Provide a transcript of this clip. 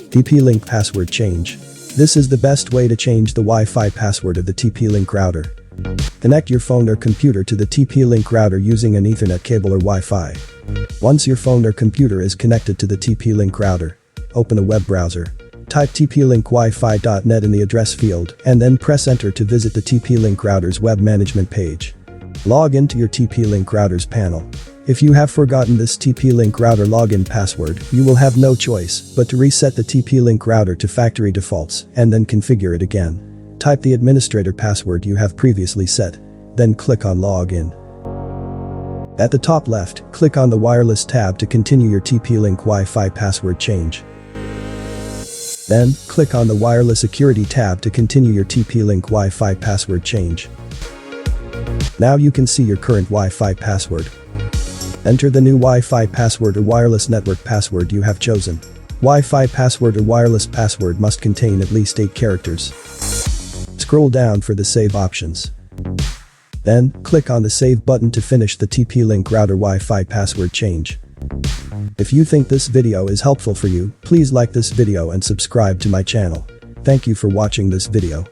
TP-Link password change. This is the best way to change the Wi-Fi password of the TP-Link router. Connect your phone or computer to the TP-Link router using an Ethernet cable or Wi-Fi. Once your phone or computer is connected to the TP-Link router, open a web browser. Type tplinkwifi.net in the address field and then press enter to visit the TP-Link router's web management page. Log into your TP-Link router's panel. If you have forgotten this TP-Link router login password, you will have no choice but to reset the TP-Link router to factory defaults and then configure it again. Type the administrator password you have previously set, then click on Login. At the top left, click on the Wireless tab to continue your TP-Link Wi-Fi password change. Then, click on the Wireless Security tab to continue your TP-Link Wi-Fi password change. Now you can see your current Wi-Fi password. Enter the new Wi-Fi password or wireless network password you have chosen. Wi-Fi password or wireless password must contain at least 8 characters. Scroll down for the save options. Then, click on the save button to finish the TP-Link router Wi-Fi password change. If you think this video is helpful for you, please like this video and subscribe to my channel. Thank you for watching this video.